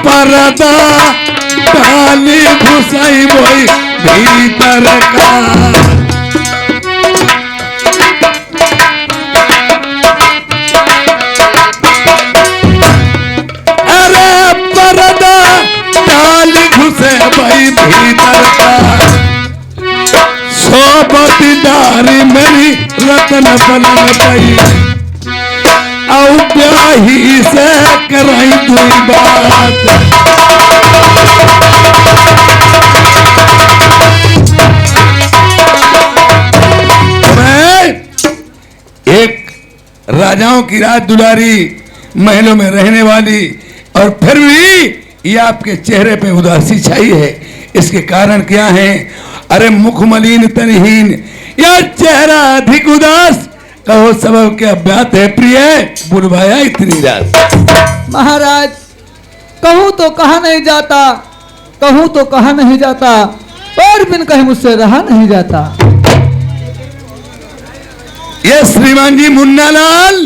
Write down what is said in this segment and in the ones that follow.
परदा डाली घुसाई वही भीतर का। अरे परदा डाली घुसे वही भीतर का। सोबतदारी मेरी रतन बनन पई औ ब्याही से कराई दुई बात। मैं एक राजाओं की राज दुलारी महलों में रहने वाली और फिर भी ये आपके चेहरे पे उदासी छाई है, इसके कारण क्या है? अरे मुख मलिन तनहीन या चेहरा अधिक उदास, कहो सबब क्या बात है प्रिय, बुलवाया इतनी रात। महाराज कहूँ तो कहा नहीं जाता, कहूँ तो कहा नहीं जाता, और बिन कहे मुझसे रहा नहीं जाता। ये श्रीमान जी मुन्ना लाल,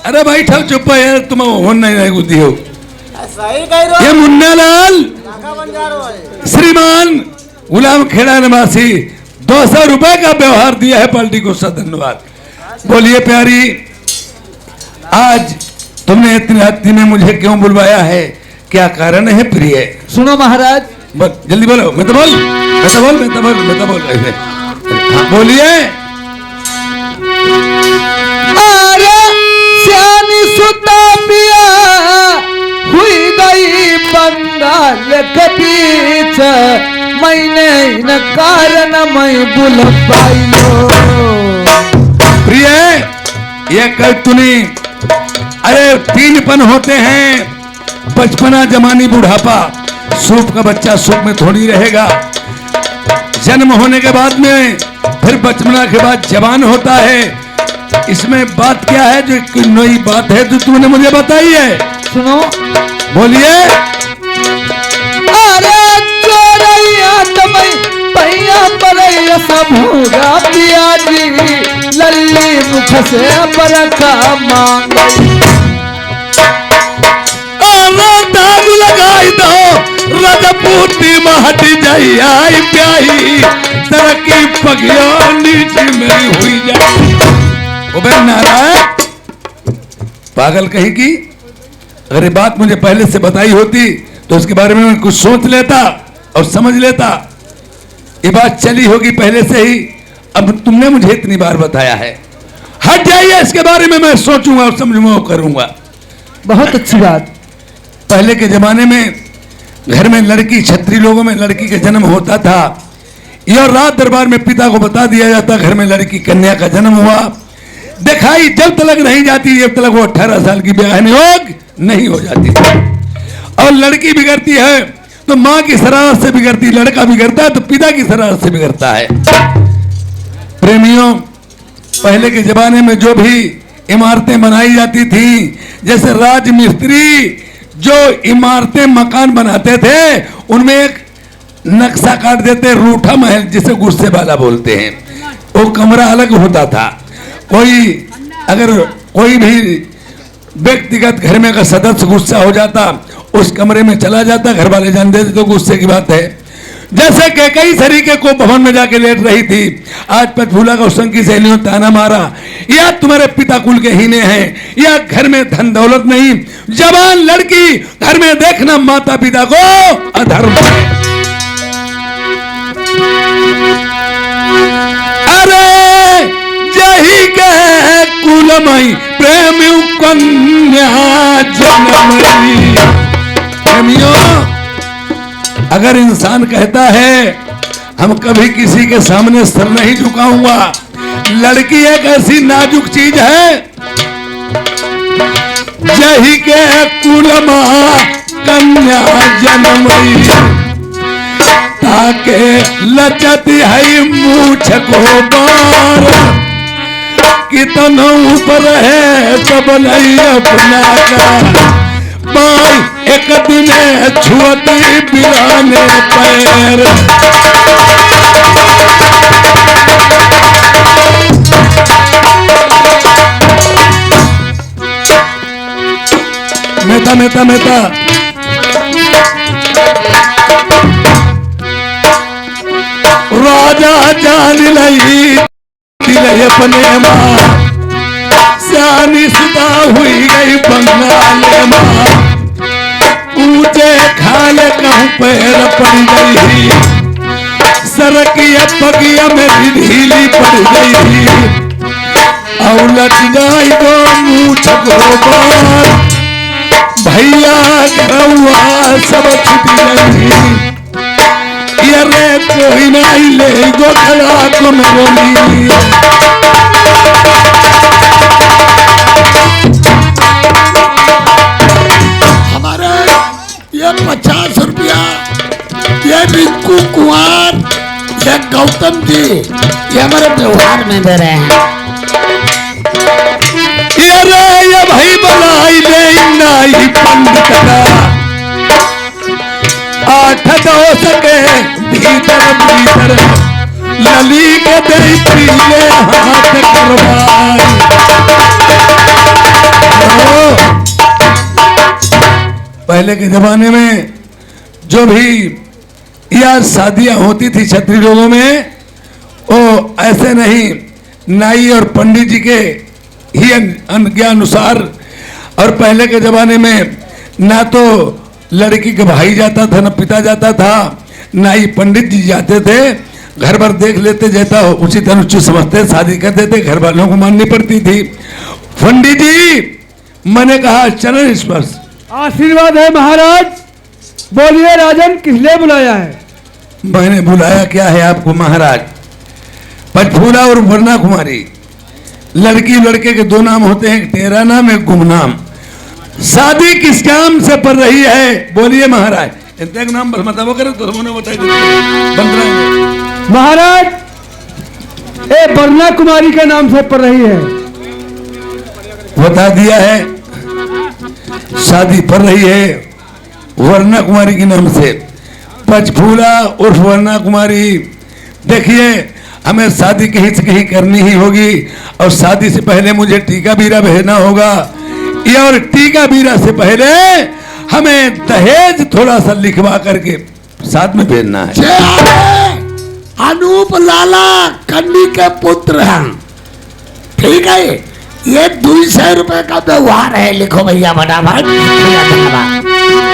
अरे भाई ठल चुप यार, तुम हो नहीं गुद्दी हो। ये मुन्ना लाल श्रीमान गुलाम खेड़ा निवासी 200 रुपए का व्यवहार दिया है पार्टी को, सद धन्यवाद। बोलिए प्यारी, आज तुमने इतनी रात्रि में मुझे क्यों बुलवाया है, क्या कारण है प्रिय? सुनो महाराज। जल्दी बोलो। मैं तो बोल बोलिए। अरे सियानी सुता पिया हुई गई बंगाल के बीच, मैंने न कारण मैं बुल पाइयो। प्रिय ये कल्तुनी, अरे 3 पन होते हैं, बचपना जवानी बुढ़ापा। सूप का बच्चा सूप में थोड़ी रहेगा, जन्म होने के बाद में फिर बचपना के बाद जवान होता है। इसमें बात क्या है, जो कोई नई बात है जो तुमने मुझे बताई है? सुनो। बोलिए। अरे चोरैया तमई पैया परैया सब होगा पिया जी, लल्ली मुख से बरका मांगे। दाग लगाई दो रजपूती महटी जाई आई प्याही, तरक्की पगिया नीचे मेरी हुई जाए। उबे नारायण पागल कहीं की, अगर ये बात मुझे पहले से बताई होती तो उसके बारे में मैं कुछ सोच लेता और समझ लेता। ये बात चली होगी पहले से ही, अब तुमने मुझे इतनी बार बताया है। हट जाइए, इसके बारे में मैं सोचूंगा और समझूंगा और करूंगा। बहुत अच्छी बात। पहले के जमाने में घर में लड़की, क्षत्रिय लोगों में लड़की का जन्म होता था, यह रात दरबार में पिता को बता दिया जाता घर में लड़की कन्या का जन्म हुआ। दिखाई जब तलक नहीं जाती, जब तलक वो 18 साल की ब्याह नहीं हो जाती। और लड़की बिगड़ती है तो माँ की शरारत से बिगड़ती, लड़का बिगड़ता है तो पिता की शरारत से बिगड़ता है। प्रेमियों, पहले के जमाने में जो भी इमारतें बनाई जाती थी, जैसे राज मिस्त्री जो इमारतें मकान बनाते थे, उनमें एक नक्शा काट देते, रूठा महल जिसे गुस्से वाला बोलते हैं। वो कमरा अलग होता था। अगर कोई भी व्यक्तिगत घर में अगर सदस्य गुस्सा हो जाता, उस कमरे में चला जाता, घर वाले जान देते तो गुस्से की बात है। जैसे कि कई तरीके को भवन में जाके लेट रही थी, आज पंचफूला का उसकी की सहेलियों ताना मारा, या तुम्हारे पिता कुल के हीने हैं, या घर में धन दौलत नहीं। जवान लड़की घर में देखना माता पिता को अधर्म है। अरे जही के कुलमई प्रेमी कन्या जन्मई। प्रेमियों, अगर इंसान कहता है हम कभी किसी के सामने सर नहीं झुकाऊंगा, लड़की एक ऐसी नाजुक चीज है। जही के कुलमा कन्या जन्मई, ताके लचती है मूछ को बार, कितना ऊपर है तब नहीं अपना का। बाई एक दिन छुअती बिराने पैर, मेता जान लई दिल अपने माँ, सियानी सुता हुई गई बंगाले माँ, ऊंचे खाले कहूँ पैर पड़ गई, सरकिया पगिया मेरी ढीली पड़ गई, और लट जाई तो मूछ गोबर, भैया घरवा सब छुट गई, ये रे कोई नहीं ले गो खड़ा को मेरी। हमारे ये 50 रुपया ये रिंकू कुमार, ये गौतम जी, ये हमारे व्यवहार में दे रहे हैं। ये भाई बनाई ले नाई पंडित का, 8 दो सके भीतर भीतर, लली के दे पीले हाथ करवाई। पहले के जमाने में जो भी यार शादियां होती थी क्षत्रिय लोगों में, वो ऐसे नहीं, नाई और पंडित जी के ही के अनुसार, और पहले के जमाने में ना तो लड़की के भाई जाता था, ना पिता जाता था, ना ही पंडित जी जाते थे, घर भर देख लेते, जैसा उचित अनुचित समझते शादी करते थे, घर वालों को माननी पड़ती थी। पंडित जी मैंने कहा चरण स्पर्श आशीर्वाद है महाराज, बोलिए राजन किस लिए बुलाया है? मैंने बुलाया क्या है आपको महाराज, पंचफूला और वर्णा कुमारी, लड़की लड़के के 2 नाम होते हैं, तेरा नाम एक गुमनाम, शादी किस काम से पड़ रही है बोलिए महाराज। एक नाम बस बताओ करे तो हमने बताई बंद रहेंगे। महाराज ए वर्णा कुमारी के नाम से पड़ रही है। बता दिया है, शादी पड़ रही है वर्णा कुमारी के नाम से, पंचफूला उर्फ वर्णा कुमारी। देखिए हमें शादी कहीं से कहीं करनी ही होगी, और शादी से पहले मुझे टीका बीरा भेजना होगा, और टीका बीरा से पहले हमें दहेज थोड़ा सा लिखवा करके साथ में भेजना है। अनूप लाला कन्नी के पुत्र हैं, ठीक है, ये 200 रुपए का व्यवहार है, लिखो भैया फटाफट।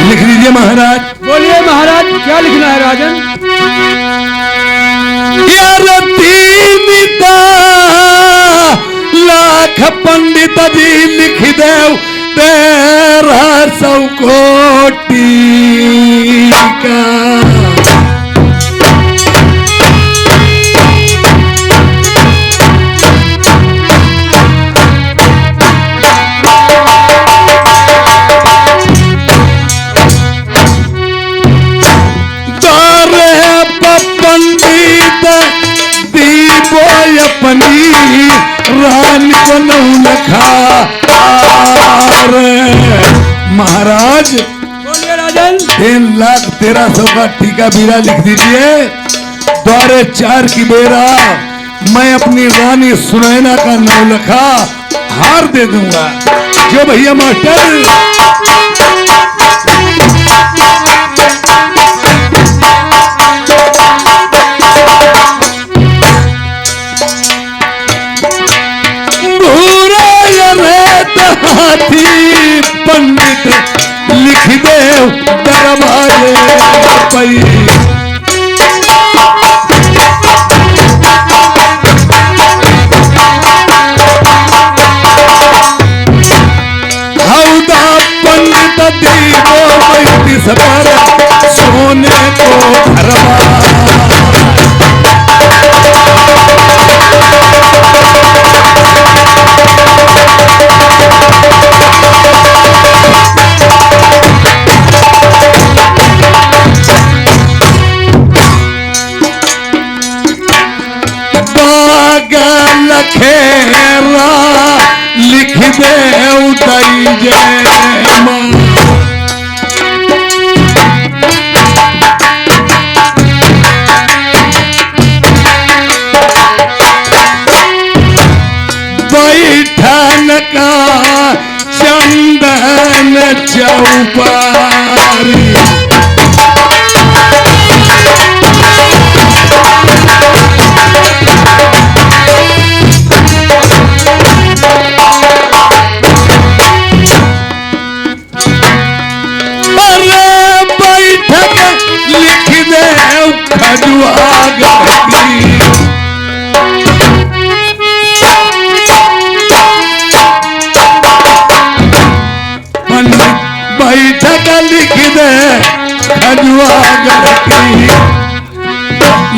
लिख लीजिए महाराज। बोलिए महाराज क्या लिखना है राजन? यार 3 लाख पंडित जी लिख दे 1300 कोटि का। पंडित दीपो अपनी रानी को लखा महाराज। बोलिए राजन। 3,13,000 का टीका बीरा लिख दीजिए। द्वारे 4 की बेरा मैं अपनी रानी सुनैना का 9 लखा हार दे दूंगा। जो भैया मास्टर हाथी पंडित लिख दे दरबारे पई। हौदा पंडित दीवो बैठी सपर सोने को घरवा। खेरा लिख दे उतरी जय मां। बैठन का चंदन चौपारी। नवागढ़ की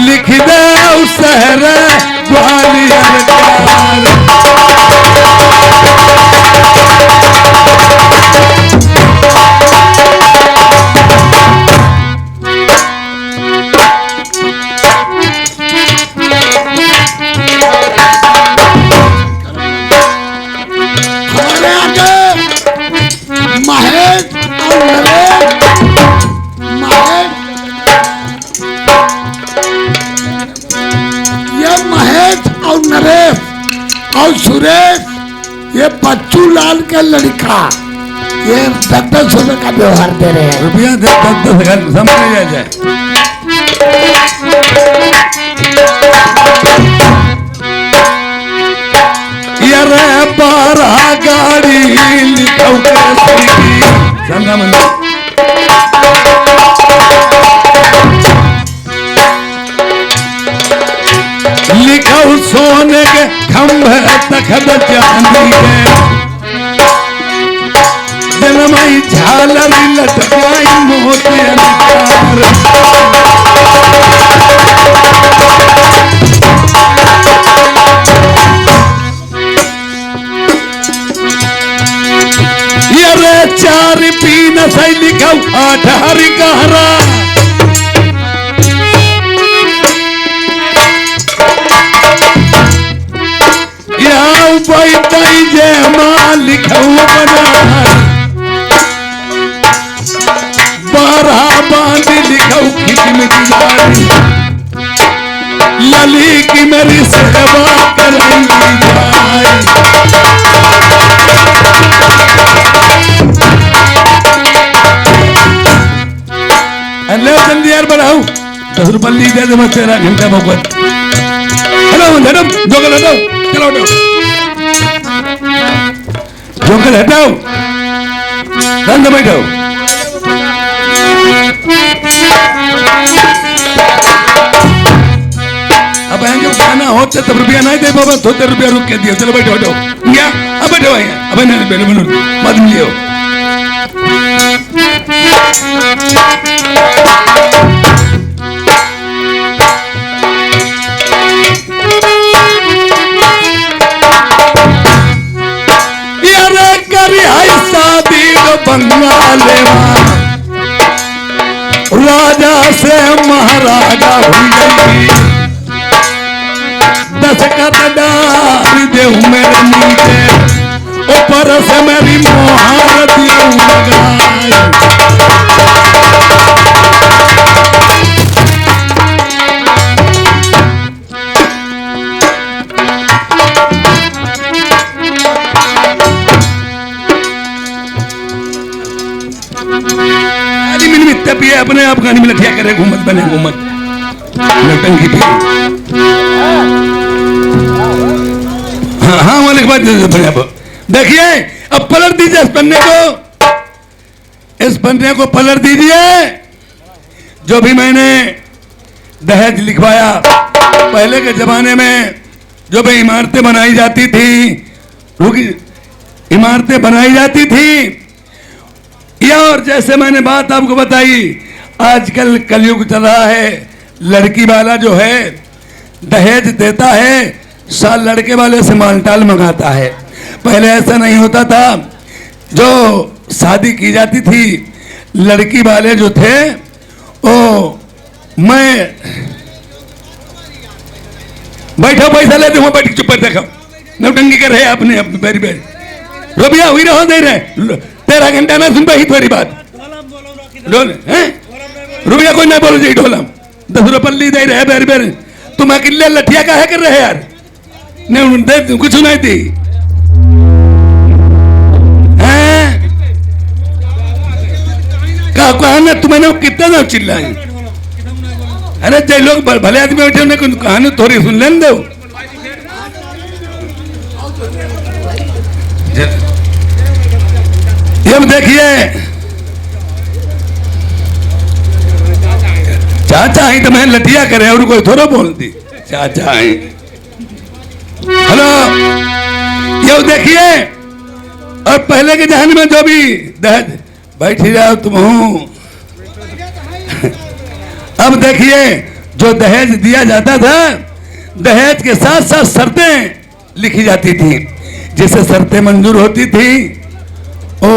लिख दे शहर ग्वालियर का। हमारे आगे महेश और नरेश, महेश और नरेश और सुरेश, ये बच्चू लाल का लड़का, ये 10-10 रुपए का व्यवहार दे रहे हैं। रुपया 10-10 समझ नहीं आ जाए। ये 12 गाड़ी लिखो संगा मंदिर लिखो सोने के खंभे तखत चांदी के जनमई झालर लटकाई मोतियन ये रे 4 पीन सही लिखो 8 हरि कहरा बैठाई जय माँ लिखो बना 12 बांध लिखो खिचमिचारी लली की मेरी सेवा कराई जाए। अल्लाह जल्दी यार बढ़ाओ 10 रुपये ली दे मैं तेरा घंटा भगवत। हेलो मैडम जोगल हटाओ, चलो हटाओ जोगल हटाओ, बंद बैठो। अब आएंगे खाना होते तब रुपया नहीं दे बाबा, 2 रुपया रुक के दिया। चलो बैठो हटो क्या अब बैठो अब नहीं बैठो बनू मत मिलियो। बंगाले राजा से महाराजा हुई गई 10 कददार देव मेरे नीचे ऊपर से मेरी मोहर देव लगाए। अपने आप गानी में लठिया करे घूमत बने घूमत नौटंकी पे। हाँ वाले बात देखिए अब पलट दीजिए इस पन्ने को पलट दीजिए। जो भी मैंने दहेज लिखवाया पहले के जमाने में जो भी इमारतें बनाई जाती थी, इमारतें बनाई जाती थी या और जैसे मैंने बात आपको बताई आजकल कलयुग चल रहा है, लड़की वाला जो है दहेज देता है, साल लड़के वाले से मालटाल मंगाता है। पहले ऐसा नहीं होता था, जो शादी की जाती थी लड़की वाले जो थे ओ मैं बैठो पैसा लेते हुए बैठ चुप देखो नौटंकी कर रहे अपने अपने बेरी बेरी रुपया हुई रहो दे रहे 13 घंटा ना सुन पाई तुम्हारी बात रुपया कोई नहीं बोलो जी ढोलम 10 रुपये ली दे रहे बेरी बेरी तुम अकेले लठिया का है कर रहे यार नहीं दे कुछ सुनाई थी कहा तुम्हें कितना ना चिल्लाए। अरे जय लोग भले आदमी बैठे उन्हें कहानी थोड़ी सुन लेने दो। ये देखिए चाचा ही तो मैं लठिया करे और कोई थोड़ा बोलती चाचा ही। हेलो ये देखिए और पहले के जहान में जो भी दहेज बैठ ही जाओ तुम अब देखिए, जो दहेज दिया जाता था, दहेज के साथ साथ शर्तें लिखी जाती थी। जिसे शर्तें मंजूर होती थी ओ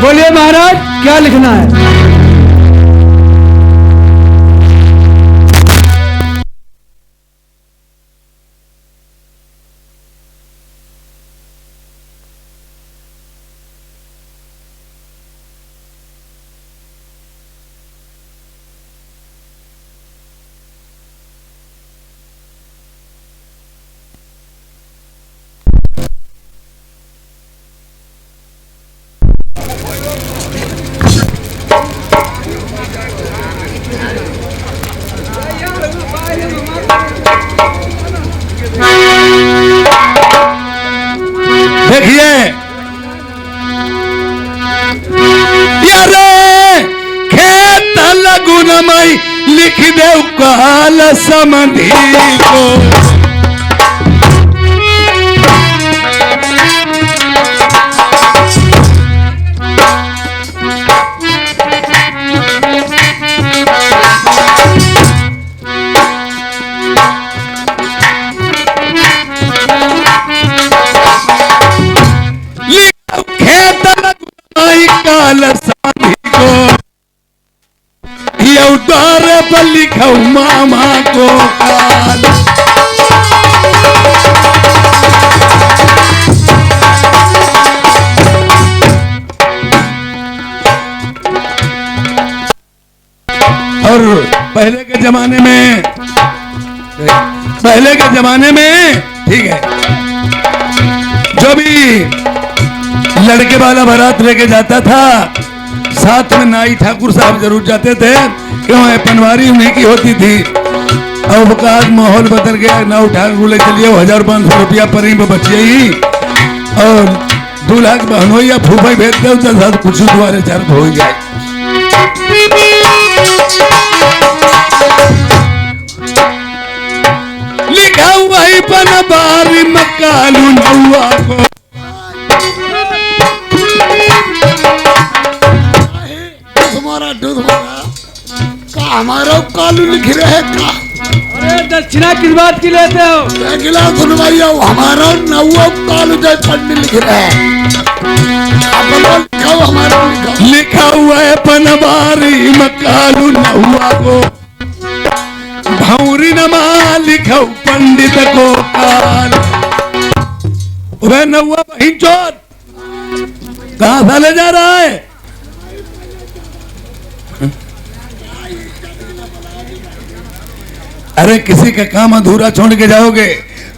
बोलिए महाराज, क्या लिखना है? देखिए, यारे खेत लगुन मई लिख दे काल समधी को। काल समधी को ये उतार पर लिखा मामा को काल। और पहले के जमाने में ठीक है, जो भी लड़के वाला बारात लेके जाता था, साथ में नाई ठाकुर साहब जरूर जाते थे, क्यों है पनवारी उन्हीं की होती थी। अब का माहौल बदल गया, नाव ठाकुर ले चलिए 1500 रुपया पर ही बचिए ही, और 2 लाख बहनों या फूफा भेज दो तो साथ कुछ द्वारे चार हो जाए। लिखा हुआ ही पनवारी मकालू नौआ को। हमारा कालू लिख रहे का। अरे दक्षिणा किस बात की लेते हो? अगला सुनवाइया हमारा नौवा कालू जय पंडित लिख रहे हैं। हमारा लिखा हुआ है पनवारी मकालू नौवा को, भौरी नमा लिखा पंडित को काल। वह नौवा बहिन चोर कहां से ले जा रहा है? अरे किसी का काम अधूरा छोड़ के जाओगे,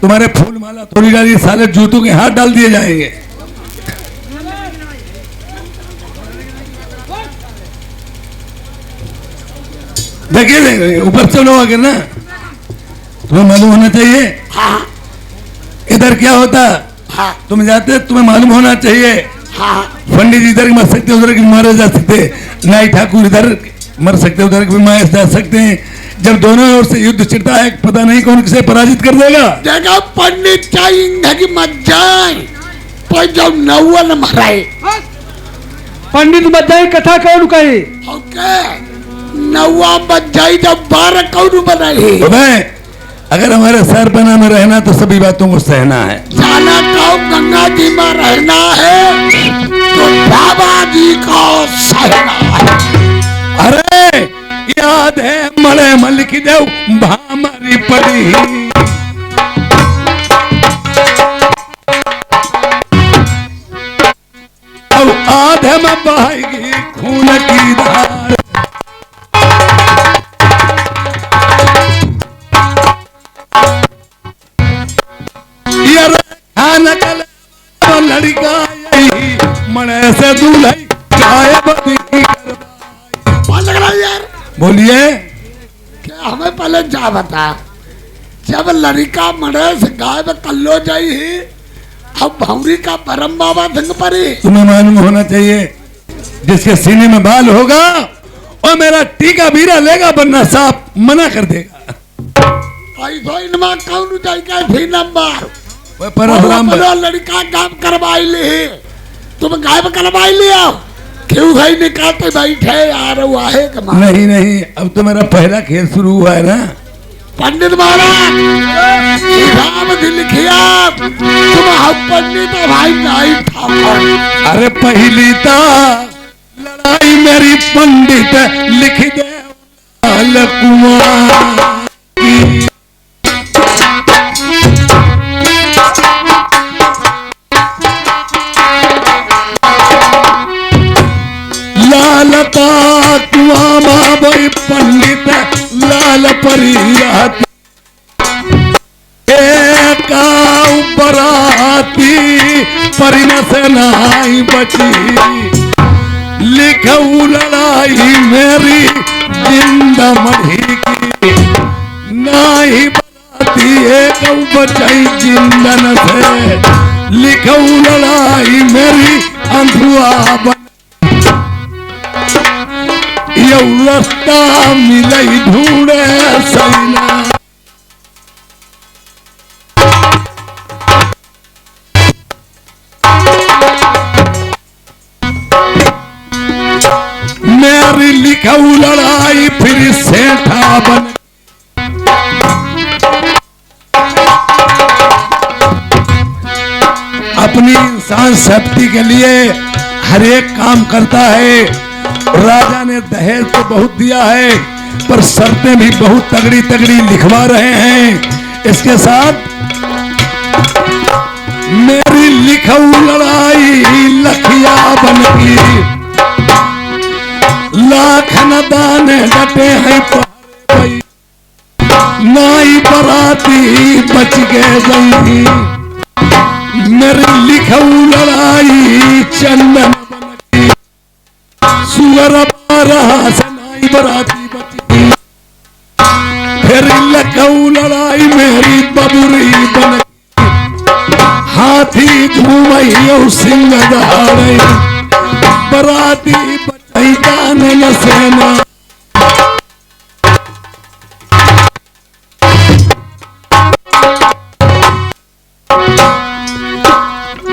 तुम्हारे फूल माला थोड़ी डाली, साले जूतों के हाथ डाल दिए जाएंगे। देखिए ऊपर से लोग आगे ना, तुम्हें मालूम होना चाहिए इधर क्या होता। तुम जाते, तुम्हें मालूम होना चाहिए। पंडित जी इधर मर सकते, उधर मारे जा सकते, नाई ठाकुर इधर मर सकते, उधर भी मारे जा सकते हैं। जब दोनों ओर से युद्ध छिड़ता है, पता नहीं कौन किसे पराजित कर देगा। जगह पंडित चाहिए कि मत जाए, पर जब नौवा न मराए पंडित मत जाए, कथा कौन कही? ओके, नौवा मत जाए जब 12 कौन बनाए। तो मैं अगर हमारे सर बना में रहना तो सभी बातों को सहना है। जाना तो गंगा जी में रहना है तो बाबा जी को सहना है। अरे याद है मले मलिक देव भामरी पड़ी, अब आधे में बहेगी खून की धार। लड़का यही मने से दूल्हे चाय बदी लग रहा है यार। बोलिए, क्या हमें पहले जा बता, जब लड़का मरे से गाय में कल्लो जाई ही, अब भौरी का परम बाबा धंग परी। तुम्हें मालूम होना चाहिए, जिसके सीने में बाल होगा और मेरा टीका बीरा लेगा, वरना सांप मना कर देगा। ऐसा इनमा कौन जाएगा भी नंबर परशुराम बोलो लड़का काम करवाई ली, तुम गायब करवाई लिया, क्यों भाई निकालते बैठे यार, वो आहे कमा। नहीं नहीं, अब तो मेरा पहला खेल शुरू हुआ है ना। पंडित महाराज राम जी लिखिया, तुम हम पंडित हो भाई नहीं ठाकुर। अरे पहली ता लड़ाई मेरी पंडित लिख दे लाल कुमार की। लालता कुआमा बई पंडित लाल परियाती, बराती परिन से नाई बची, लिखऊ लड़ाई मेरी जिंदा मढ़ी की, नाई बराती एक बचाई जिंदन से, लिखऊ लड़ाई मेरी अंधुआ बन यौ रास्ता मिलई ढूंढे सैना। मेरी लिखऊ लड़ाई फिर सेठा बन, अपनी इंसान सेफ्टी के लिए हर एक काम करता है। राजा ने दहेज तो बहुत दिया है, पर शर्तें भी बहुत तगड़ी तगड़ी लिखवा रहे हैं। इसके साथ मेरी लिखऊ लड़ाई लखिया बन की, लाखन दाने डटे हैं पहाड़े, नाई बराती बच गए गई, मेरी लिखऊ लड़ाई चंदन बन की, सुअर रहा से नाई बराती बची, फिर लखऊ लड़ाई मेरी बबुरी बन की, हाथी घूमई सिंह दहाड़े, बराती बचाई दान न सेना।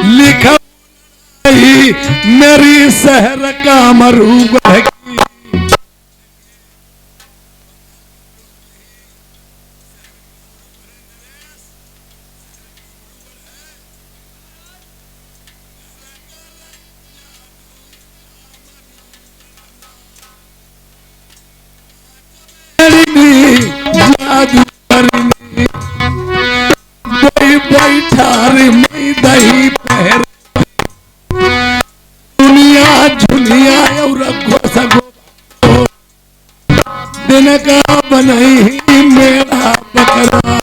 लिखा मेरी शहर का मरूब है, जादू करनी कोई बैठा रे मई दही पहर, दुनिया झुनिया और सगो दिन का बनई मेरा बकरा।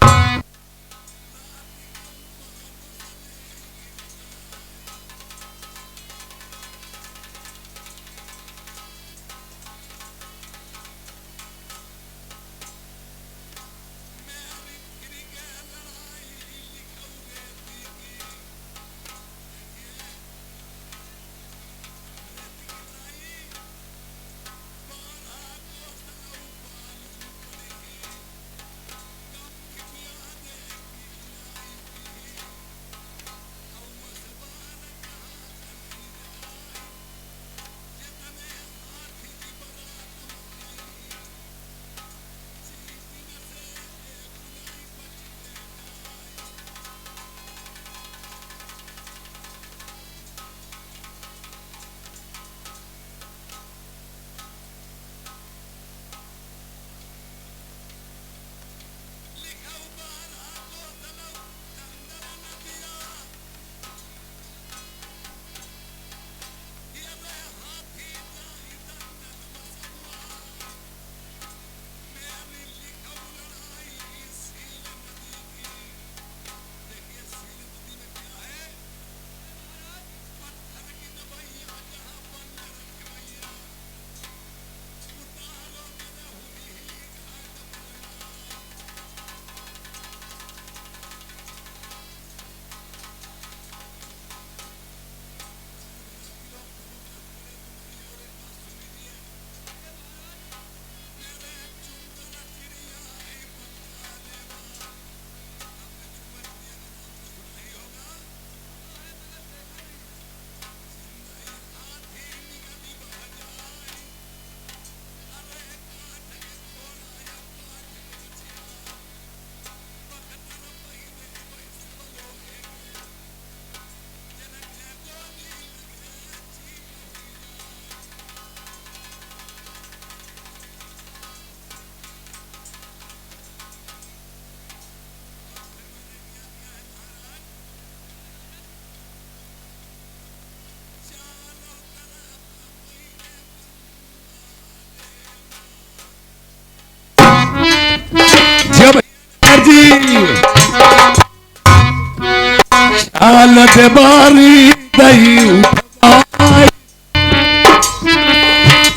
देवारी दही उठवाई,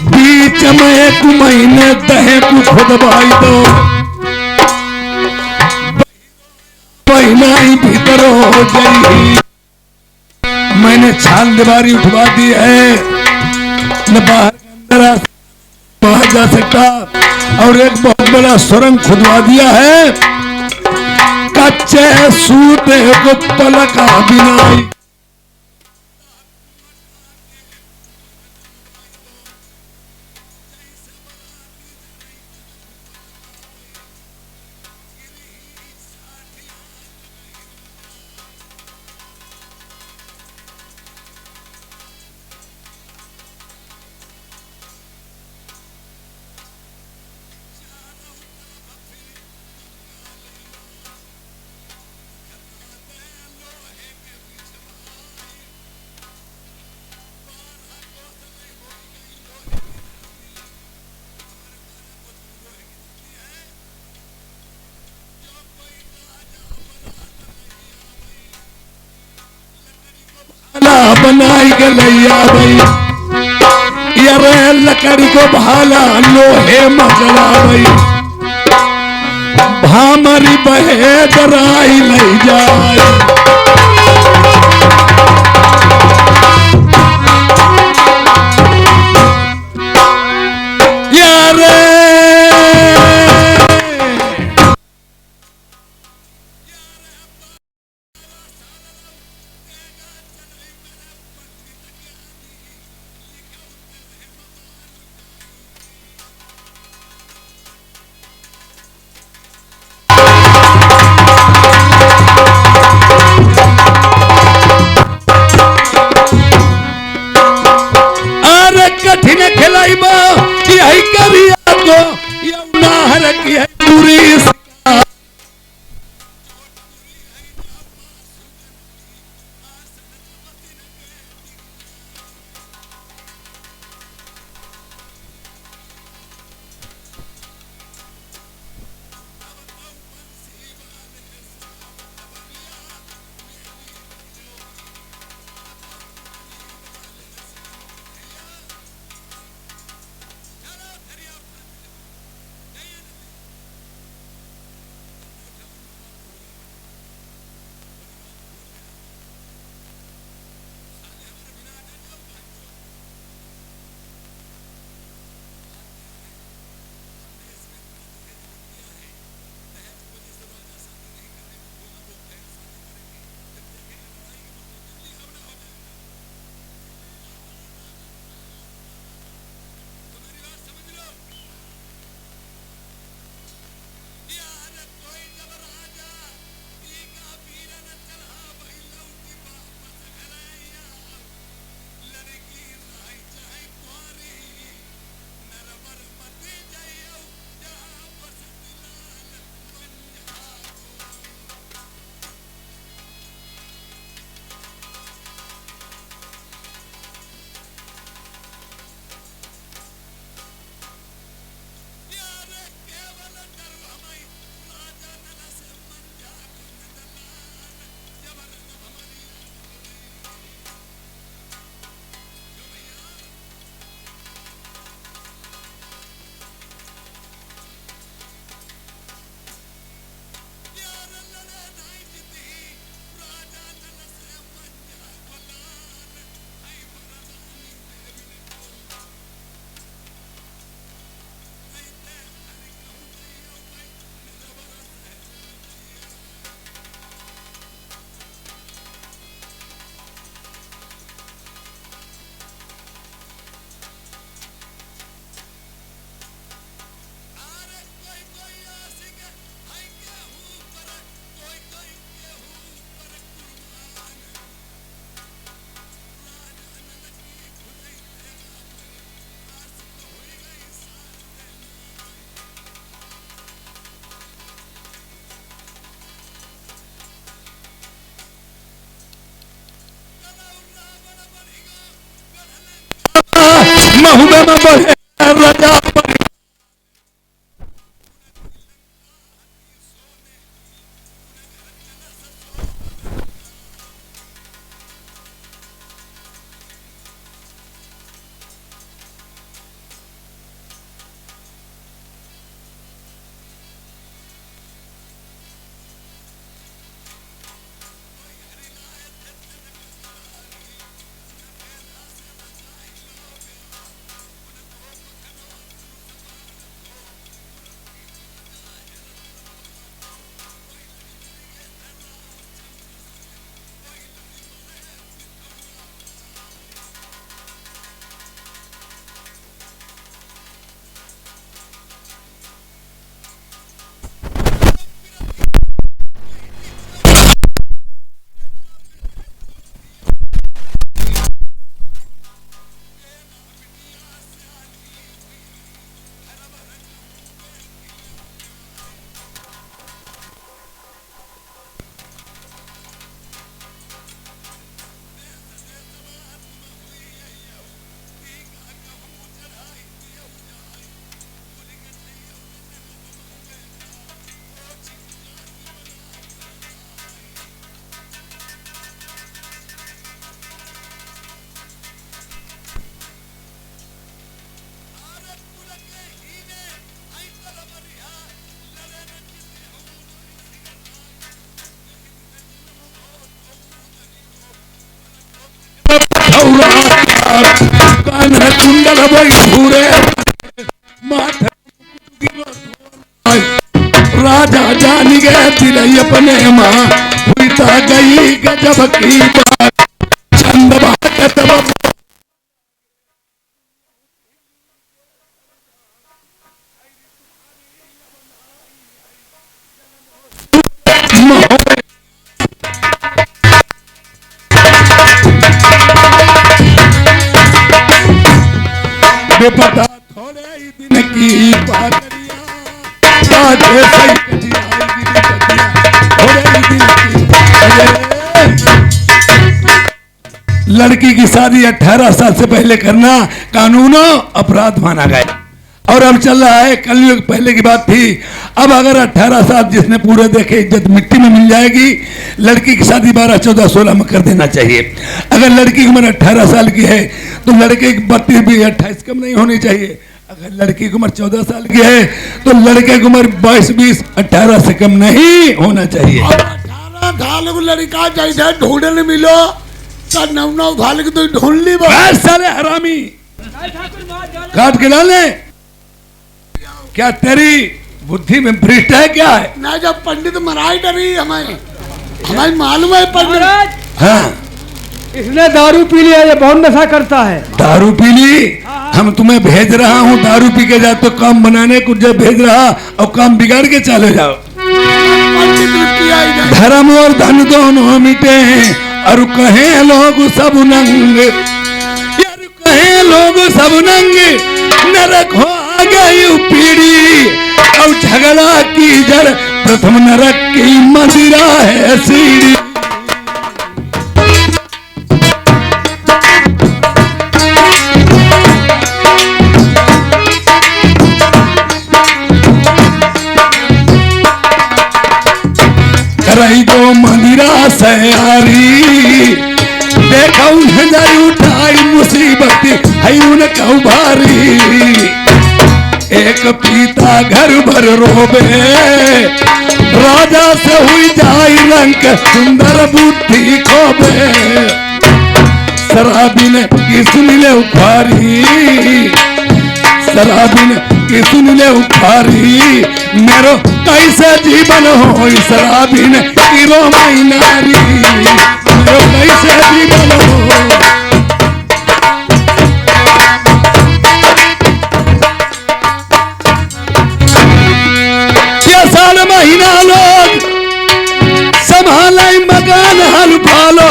बीच में एक महीने दहे को खुदवाई दो, महीना ही भीतर हो गई। मैंने छाल दीवारी उठवा दी है, न बाहर अंदर बाहर जा सकता, और एक बहुत बड़ा सुरंग खुदवा दिया है, कच्चे सूते को पलका बिनाई। बनाई गलैया भाई, यारे लकड़ी को भाला लोहे मगला भाई, भामरी बहे दराई ले जाए। कठिन खिलाई यही करिया तो यमुना की है पूरी। महुआ में बढ़े राजा जान गए दिल अपने माँ हुई ता गई गजब की बात चंद बात तब बेपता थोड़े ही दिन की पागलिया बातें सही कटी आएगी बेपतिया थोड़े ही दिन की पागलिया। लड़की की शादी 18 साल से पहले करना कानूनों अपराध माना गया और अब चल रहा है कलयुग पहले की बात थी। अब अगर 18 साल जिसने पूरे देखे इज्जत मिट्टी में मिल जाएगी। लड़की की शादी 12, 14, 16 में कर देना चाहिए। अगर लड़की की उम्र 18 साल की है तो लड़के की 32 भी 28 कम नहीं होनी चाहिए। अगर लड़की की उम्र 14 साल की है तो लड़के की उम्र 22, 20, 18 से कम नहीं होना चाहिए। 18 साल को लड़का जैसे ढूंढने मिलो तो 9 साल की तो ढूंढ ली बस। साले हरामी काट के डाले। क्या तेरी बुद्धि में भ्रष्ट है क्या है? ना जब पंडित मराई डरी हमें मालूम है पंडित। हाँ इसने दारू पी लिया, ये बहुत नशा करता है। दारू पी ली? हम तुम्हें भेज रहा हूँ दारू पी के जाओ तो काम बनाने को जब भेज रहा और काम बिगाड़ के चले जाओ। धर्म और धन दोनों मिटे और कहे लोग सब नंग यार कहे लोग सब नंग नरक हो आ गई पीढ़ी और झगड़ा की जड़ प्रथम नरक की मदिरा है सीढ़ी। रही जो मंदिरा सयारी देखा नजर उठाई मुसीबत है उनका भारी। एक पिता घर भर रोबे राजा से हुई जाई रंग सुंदर बुद्धि खोबे। शराबिन की सुन ले उखारी शराबिन की सुन ले उखारी मेरो कैसे जीवन हो शराबिन की रोमाई नारी मेरो कैसे जीवन हो। साल महीना लोग संभाले मकान हल पालो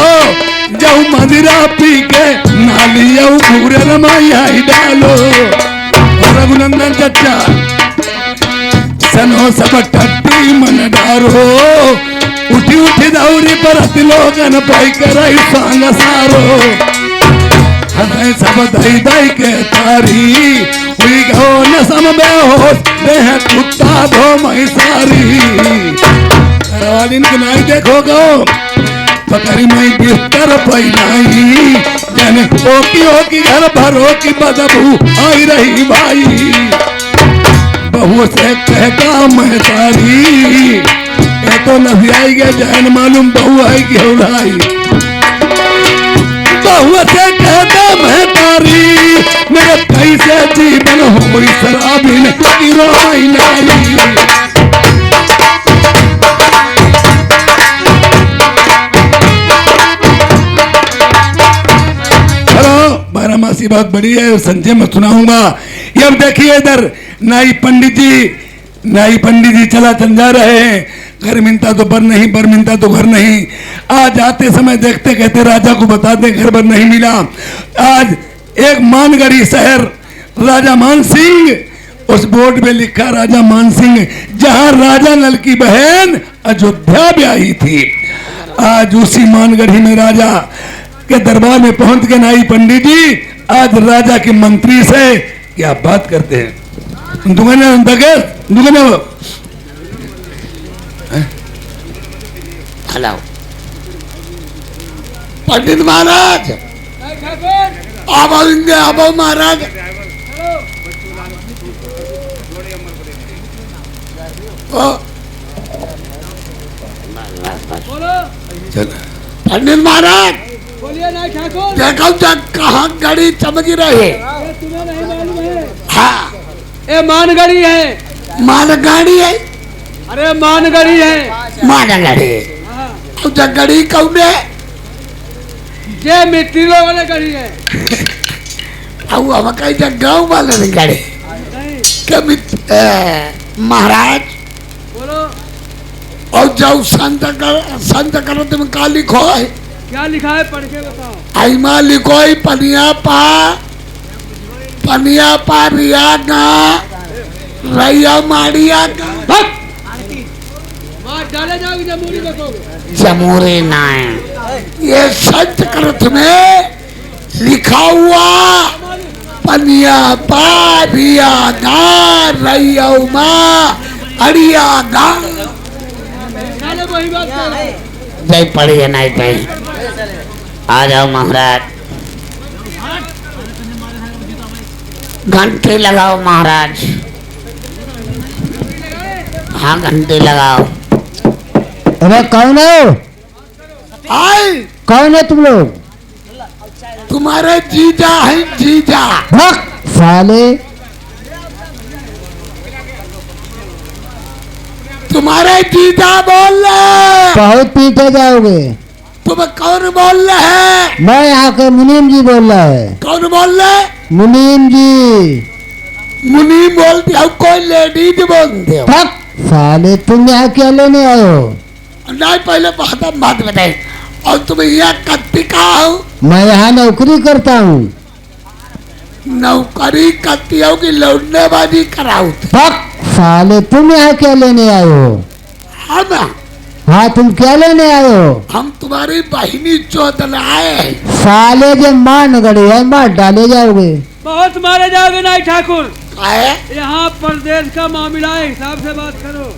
जब मदिरा पी के नालिया पूरे रमाया डालो। रघुनंदन चचा सनो सब टट्टी मन डारो उठी उठी दौरी पर लोगन पाई कर सांग सारो। हमें सब दई दई के तारी हुई गो न सम बेहोश देह कुत्ता धो मई सारी। करवालिन को नहीं देखो गो पकड़ी मई बिस्तर पैनाई जन ओकी घर भरो की बदबू आई रही भाई। बहू से कहता मैं तारी ये तो नफी आई गए जैन मालूम बहू आई की होलाई। बहू से कहता मैं तारी मेरे कैसे जीवन हो शराबिन की रोई नारी। चलो बारामासी बहुत बड़ी है संजय मैं सुनाऊंगा। ये अब देखिए इधर नाई पंडित जी चल जा रहे हैं। घर मिलता तो बर नहीं बर मिलता तो घर नहीं। आज आते समय देखते कहते राजा को बता दे घर बर नहीं मिला। आज एक मानगढ़ी शहर राजा मान सिंह उस बोर्ड में लिखा राजा मान सिंह जहां राजा नल की बहन अयोध्या ब्याही थी। आज उसी मानगढ़ी में राजा के दरबार में पहुंच के नाई पंडित जी आज राजा के मंत्री से क्या बात करते हैं। हेलो पंडित महाराज अब आएंगे अब महाराज। पंडित महाराज देखो कहाँ गाड़ी चमक रही है। तुम्हें नहीं मालूम है? हाँ ये मानगढ़ी है। मालगाड़ी है अरे मानगढ़ी है। मानगढ़ी हाँ, और जगड़ी कौने ये मिट्टी लोगों ने गढ़ी है। और हम कहीं गाँव वाले ने गढ़ी नहीं, के महाराज बोलो और जाओ संत करो तुम का लिखो है क्या लिखा है, पढ़ के बताओ। आईमा लिखो है पनिया पा रिया गा रैया मारिया गा वहाँ डाले जाओगे जमूरी देखोगे। जमूरी नाय ये संत ग्रंथ में लिखा हुआ पनिया पा रिया गा रैया मा अड़िया गा डाले वही बात करो। जय पढ़िए नहीं पढ़ी आ जाओ महाराज घंटी लगाओ महाराज हाँ घंटी लगाओ अरे कौन हो? आए कौन है तुम लोग? तुम्हारे जीजा है जीजा भक साले, तुम्हारे जीजा बोल रहे बहुत पीटे जाओगे। तुम कौन बोल रहे हैं मैं यहाँ के मुनीम जी बोल रहा है। कौन बोल रहे मुनीम जी। मुनी बोलती हो कोई लेडीज बोलते हो भक साले, तुम यहाँ क्या लेने आए हो? नहीं पहले बात बताए और तुम यहाँ कत्ती कहा हो मैं यहाँ नौकरी करता हूँ। नौकरी करती हो कि लौटनेबाजी कराओ भक साले, तुम यहाँ क्या लेने आए हो? हम हाँ, तुम क्या लेने आए हो? हम तुम्हारी बहिनी चौधल आए हैं साले जो मान गड़े है मार डाले जाओगे। बहुत मारे जाओगे नहीं ठाकुर। आए यहाँ परदेश का मामला है, हिसाब से बात करो।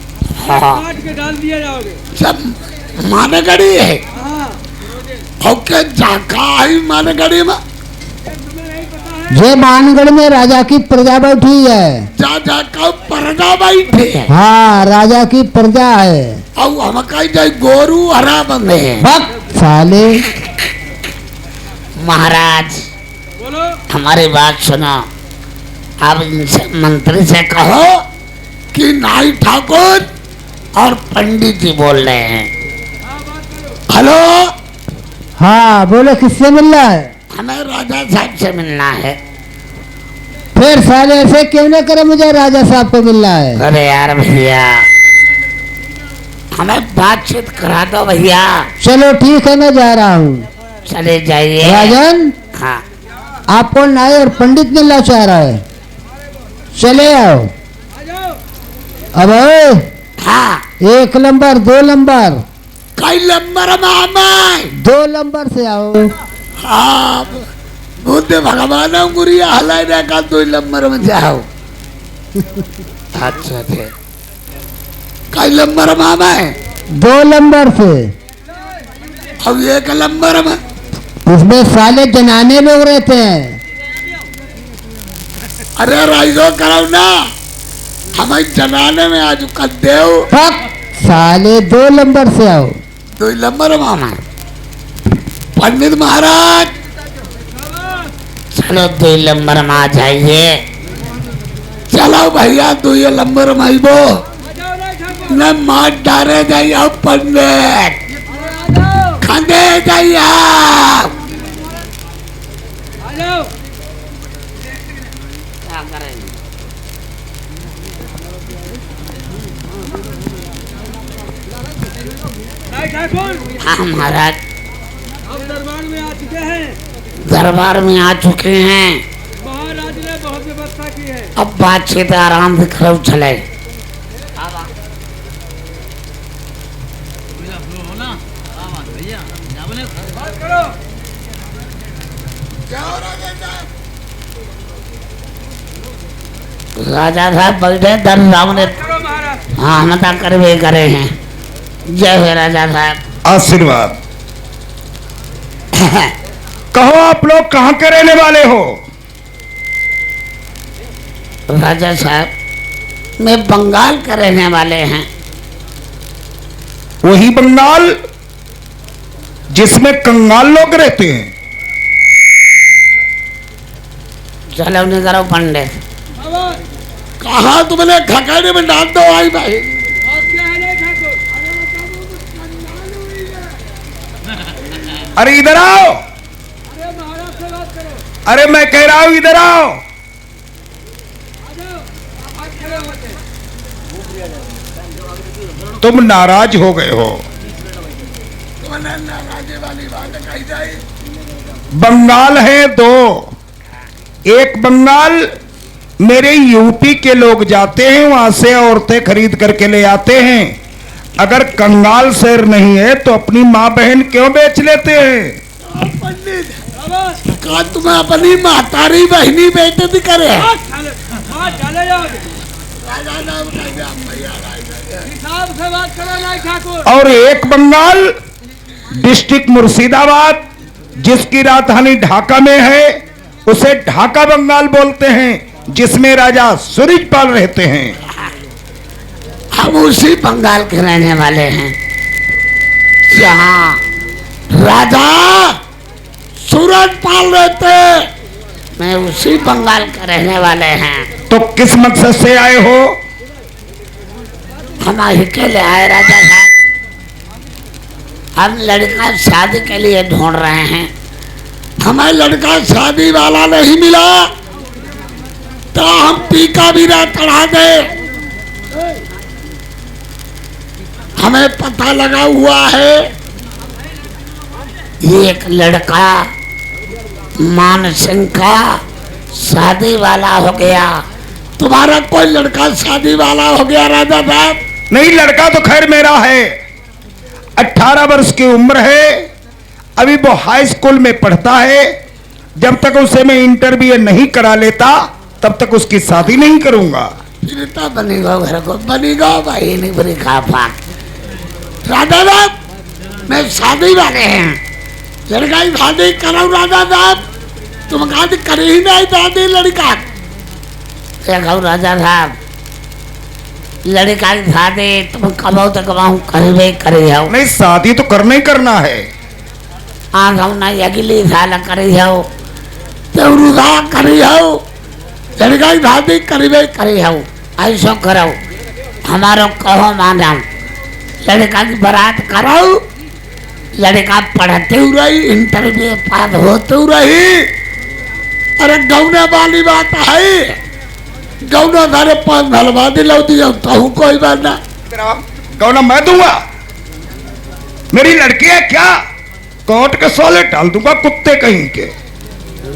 हाँ काट के डाल दिए जाओगे। सब मानगढ़ी है हाँ, ओके जाका आई मानगढ़ी में तुम्हें नहीं पता है। ये मानगढ़ में राजा की प्रजा बैठी है। जा जाका पर्दा बैठे है हाँ, राजा की प्रजा है। और हम कहीं जाए गोरू हरा बंदे हैं भक साले, महाराज बोलो हमारी बात सुनो आप इनसे मंत्री से कहो कि नाई ठाकुर और पंडित जी बोल रहे हैं हेलो हाँ बोले किससे मिल रहा है? हमें राजा साहब से मिलना है फिर साले ऐसे क्यों न करे, मुझे राजा साहब को मिलना है। अरे यार भैया हमें बातचीत करा दो भैया चलो ठीक है, मैं जा रहा हूँ। चले जाइए राजन, हाँ आपको नाई और पंडित मिलना चाह रहा है, चले आओ। आ जाओ। अब ओए, हाँ 1 नंबर 2 नंबर कई नंबर मामा 2 नंबर से आओ। हाँ बुद्ध भगवान गुरिया हलाई का 2 नंबर में जाओ अच्छा थे कई नंबर मामा है 2 नंबर से। अब 1 नंबर में उसमें साले जनाने लोग रहते हैं। अरे राइजो करो ना हमें जनाने में आज कर देव भक साले, 2 नंबर से आओ। 2 नंबर मामा पंडित महाराज चलो 2 नंबर में आ जाइए चलो भैया 2 नंबर में आइबो आ जाओ नहीं ठाकुर। न मार डारे जाइए पंडित आ जाओ। खंडे जाइए आ जाओ। क्या करेंगे नहीं ठाकुर, हाँ महाराज अब दरबार में आ चुके हैं। दरबार में आ चुके हैं महाराज ने बहुत व्यवस्था की है। अब बातचीत आराम से करो चले बात करो। राजा साहब बैठे दर सामने करो महाराज। हाँ हम तो कर भी करे हैं जय हो राजा साहब आशीर्वाद। कहो आप लोग कहाँ के रहने वाले हो? राजा साहब मैं बंगाल के रहने वाले हैं वही बंगाल जिसमें कंगाल लोग रहते हैं। चलो नहीं करो पंडित आवाज। कहा तुमने खकाने में डाल दो आई भाई बात क्या अरे इधर आओ। अरे मैं कह रहा हूं इधर आओ। तुम नाराज हो गए हो। बंगाल है दो। एक बंगाल मेरे यूपी के लोग जाते हैं, वहां से औरतें खरीद करके ले आते हैं। अगर कंगाल शेर नहीं है तो अपनी माँ बहन क्यों बेच लेते हैं? पंडित का तुम्हें अपनी महतारी बहनी बेटे भी करे। और एक बंगाल डिस्ट्रिक्ट मुर्शिदाबाद, जिसकी राजधानी ढाका में है, उसे ढाका बंगाल बोलते हैं, जिसमें राजा सूरजपाल रहते हैं। हम उसी बंगाल के रहने वाले हैं जहाँ राजा सूरजपाल रहते। मैं उसी बंगाल के रहने वाले हैं। तो किस मकसद से आए हो? हम ही के लिए आए राजा साहब। हम लड़का शादी के लिए ढूंढ रहे हैं। हमें लड़का शादी वाला नहीं मिला तो हम पीका भी ना चढ़ा दे। हमें पता लगा हुआ है एक लड़का मान सिंह का शादी वाला हो गया। तुम्हारा कोई लड़का शादी वाला हो गया राजा साहब? नहीं, लड़का तो खैर मेरा है। 18 वर्ष की उम्र है। अभी वो हाई स्कूल में पढ़ता है। जब तक उसे मैं इंटरव्यू नहीं करा लेता तब तक उसकी शादी नहीं करूंगा। फिर तो बनेगा घर को, बनेगा भाई नहीं बनी खा पाक। राजा साहब मैं शादी वाले हैं, लड़का की शादी करो राजा साहब। तुम कहा कर ही नहीं शादी लड़का। देखो राजा साहब, लड़का की शादी तुम कमाओ तो कमाऊ करे करे आओ। नहीं, शादी तो करना ही करना है। हम ना अगली साल करे आओ तो रुदा करे आओ। लड़का की शादी करे आओ, ऐसा करो। हमारो कहो माना, लड़का की बारात कराओ। लड़का पढ़ते हुए रही, इंटरव्यू पास होते हुए रही। अरे गौने वाली बात है, गौना सारे पास भलवा दिला दिया तो कोई बात ना। गौना मैं दूंगा? मेरी लड़की है क्या? कोर्ट के सोले डाल दूंगा कुत्ते कहीं के।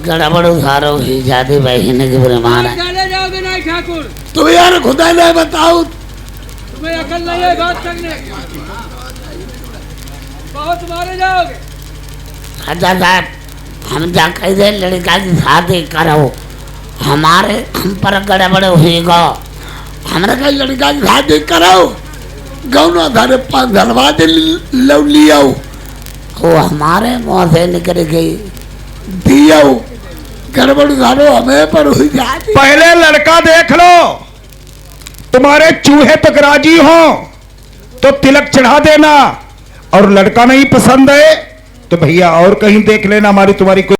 गड़बड़ उधारो ही जादे बहन के बरे मारा। चले जाओगे नहीं ठाकुर? तो यार खुदा ने बताओ, तुम्हें अकल नहीं है बात करने की? बहुत मारे जाओगे। राजा साहब हम जा कह दे लड़का की शादी करो, हमारे हम पर गड़बड़ होगा। हमारे का लड़का की शादी करो, गौना धारे पास धलवा दे लो लियो। वो हमारे मुँह से निकल गई दियो। गड़बड़ धारो हमें पर हुई जाती। पहले लड़का देख लो, तुम्हारे चूहे तक राजी हो तो तिलक चढ़ा देना, और लड़का नहीं पसंद है तो भैया और कहीं देख लेना। हमारी तुम्हारी कोई